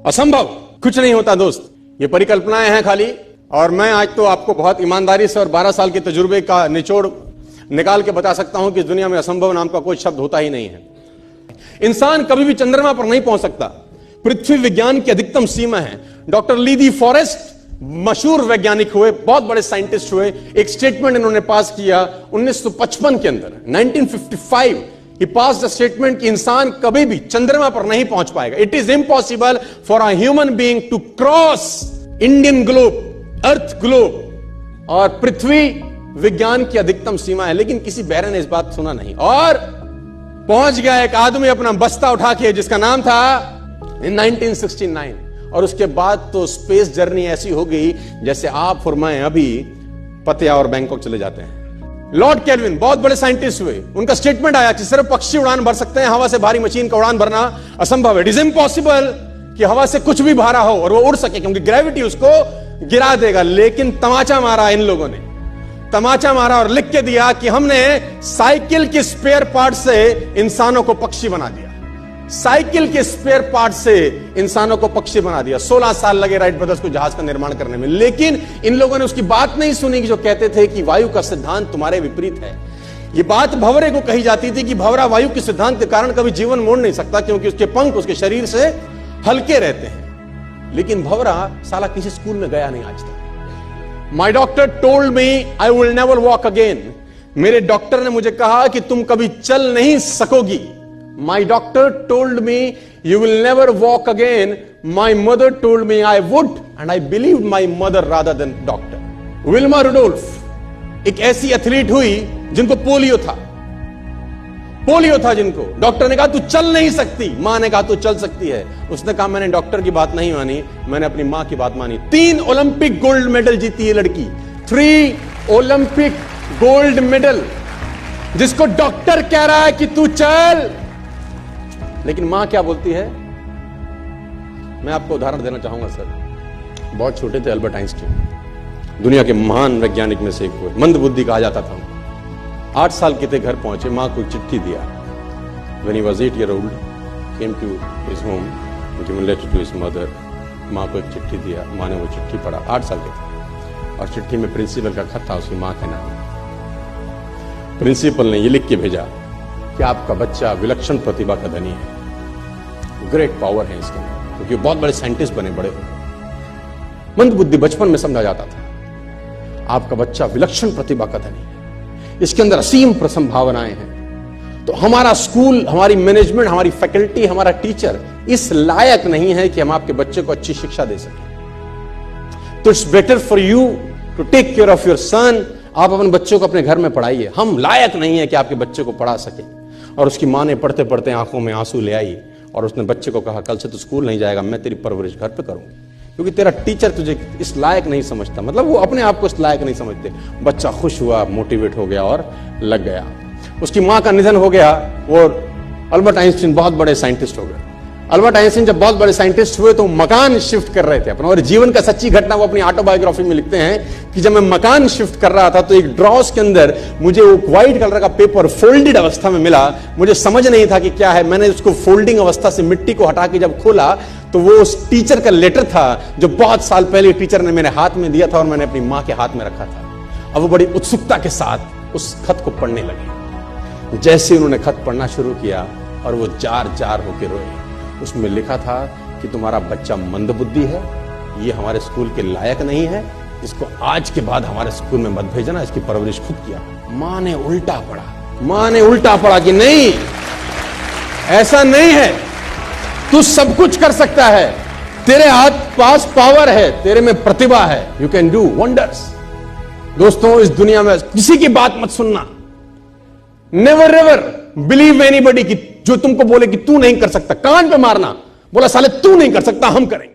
असंभव कुछ नहीं होता दोस्त, ये परिकल्पनाएं हैं खाली। और मैं आज तो आपको बहुत ईमानदारी से और 12 साल के तजुर्बे का निचोड़ निकाल के बता सकता हूं कि इस दुनिया में असंभव नाम का कोई शब्द होता ही नहीं है। इंसान कभी भी चंद्रमा पर नहीं पहुंच सकता, पृथ्वी विज्ञान की अधिकतम सीमा है। डॉक्टर ली दी फॉरेस्ट मशहूर वैज्ञानिक हुए, बहुत बड़े साइंटिस्ट हुए। एक स्टेटमेंट इन्होंने पास किया 1955 के अंदर, 1955 he passed a statement कि इंसान कभी भी चंद्रमा पर नहीं पहुंच पाएगा। It is impossible for a human being to cross Indian globe, earth globe. और पृथ्वी विज्ञान की अधिकतम सीमा है, लेकिन किसी बहरे ने इस बात सुना नहीं और पहुंच गया एक आदमी अपना बस्ता उठा के, जिसका नाम था इन 1969। और उसके बाद तो स्पेस जर्नी ऐसी हो गई जैसे आप और मैं अभी पतिया और बैंकॉक चले जाते हैं। लॉर्ड केल्विन बहुत बड़े साइंटिस्ट हुए, उनका स्टेटमेंट आया कि सिर्फ पक्षी उड़ान भर सकते हैं, हवा से भारी मशीन का उड़ान भरना असंभव है। इट इज इम्पॉसिबल कि हवा से कुछ भी भारा हो और वो उड़ सके, क्योंकि ग्रेविटी उसको गिरा देगा। लेकिन तमाचा मारा इन लोगों ने, तमाचा मारा और लिख के दिया कि हमने साइकिल के स्पेयर पार्ट से इंसानों को पक्षी बना दिया। साइकिल के स्पेयर पार्ट से इंसानों को पक्षी बना दिया। 16 साल लगे राइट ब्रदर्स को जहाज का निर्माण करने में, लेकिन इन लोगों ने उसकी बात नहीं सुनी कि जो कहते थे कि वायु का सिद्धांत तुम्हारे विपरीत है। यह बात भंवरे को कही जाती थी कि भंवरा वायु के सिद्धांत के कारण कभी जीवन मोड़ नहीं सकता, क्योंकि उसके पंख उसके शरीर से हल्के रहते हैं। लेकिन भंवरा साला किसी स्कूल में गया नहीं आज तक। माई doctor told me I will never walk again. मेरे डॉक्टर ने मुझे कहा कि तुम कभी चल नहीं सकोगी। My doctor told me you will never walk again. My mother told me I would, and I believed my mother rather than doctor. Wilma Rudolph एक ऐसी एथलीट हुई जिनको पोलियो था जिनको डॉक्टर ने कहा तू चल नहीं सकती, मां ने कहा तू चल सकती है। उसने कहा मैंने डॉक्टर की बात नहीं मानी, मैंने अपनी मां की बात मानी। 3 ओलंपिक गोल्ड मेडल जीती है लड़की, 3 ओलंपिक गोल्ड मेडल, जिसको डॉक्टर कह रहा है कि तू चल। लेकिन मां क्या बोलती है? मैं आपको उदाहरण देना चाहूंगा सर। बहुत छोटे थे अल्बर्ट आइंस्टीन, दुनिया के महान वैज्ञानिक में से एक हुए, मंद बुद्धि कहा जाता था। 8 साल के थे, घर पहुंचे, मां को चिट्ठी दिया। When he was 8 years old, came to his home, given letter to his mother. मां को एक चिट्ठी दिया, मां ने वो चिट्ठी पढ़ा। 8 साल के थे और चिट्ठी में प्रिंसिपल का खत था, उसकी मां का नाम। प्रिंसिपल ने ये लिख के भेजा कि आपका बच्चा विलक्षण प्रतिभा का धनी है, ग्रेट पावर है इसके अंदर, क्योंकि बहुत बड़े साइंटिस्ट बने, बड़े हो। मंद बुद्धि बचपन में समझा जाता था। आपका बच्चा विलक्षण प्रतिभा का धनी है, इसके अंदर असीम संभावनाएं हैं। तो हमारा स्कूल, हमारी मैनेजमेंट, हमारी फैकल्टी, हमारा टीचर इस लायक नहीं है कि हम आपके बच्चे को अच्छी शिक्षा दे सकें। तो it's better for you to take care of your son. आप अपने बच्चों को अपने घर में पढ़ाइए, हम लायक नहीं है कि आपके बच्चे को पढ़ा सके। और उसकी मां ने पढ़ते पढ़ते आंखों में आंसू ले आई और उसने बच्चे को कहा कल से तू स्कूल नहीं जाएगा, मैं तेरी परवरिश घर पे करूंगी, क्योंकि तेरा टीचर तुझे इस लायक नहीं समझता। मतलब वो अपने आप को इस लायक नहीं समझते। बच्चा खुश हुआ, मोटिवेट हो गया और लग गया। उसकी मां का निधन हो गया। वो अल्बर्ट आइंस्टीन बहुत बड़े साइंटिस्ट हो गए। अल्बर्ट आइंस्टीन जब बहुत बड़े साइंटिस्ट हुए तो मकान शिफ्ट कर रहे थे अपना, और जीवन का सच्ची घटना वो अपनी ऑटोबायोग्राफी में लिखते हैं कि जब मैं मकान शिफ्ट कर रहा था तो एक ड्रॉस के अंदर मुझे वो व्हाइट कलर का पेपर फोल्डेड अवस्था में मिला। मुझे समझ नहीं था कि क्या है। मैंने उसको फोल्डिंग अवस्था से मिट्टी को हटा के जब खोला तो वो उस टीचर का लेटर था जो बहुत साल पहले टीचर ने मेरे हाथ में दिया था और मैंने अपनी मां के हाथ में रखा था। अब वो बड़ी उत्सुकता के साथ उस खत को पढ़ने लगे। जैसे उन्होंने खत पढ़ना शुरू किया और वो जार जार होकर रोए। उसमें लिखा था कि तुम्हारा बच्चा मंदबुद्धि है, ये हमारे स्कूल के लायक नहीं है, इसको आज के बाद हमारे स्कूल में मत भेजना, इसकी परवरिश खुद किया। मां ने उल्टा पढ़ा, मां ने उल्टा पढ़ा कि नहीं, ऐसा नहीं है, तू सब कुछ कर सकता है, तेरे हाथ पास पावर है, तेरे में प्रतिभा है, यू कैन डू वंडर्स। दोस्तों, इस दुनिया में किसी की बात मत सुनना। नेवर एवर बिलीव एनीबॉडी कि जो तुमको बोले कि तू नहीं कर सकता, कान पे मारना, बोला साले तू नहीं कर सकता, हम करेंगे।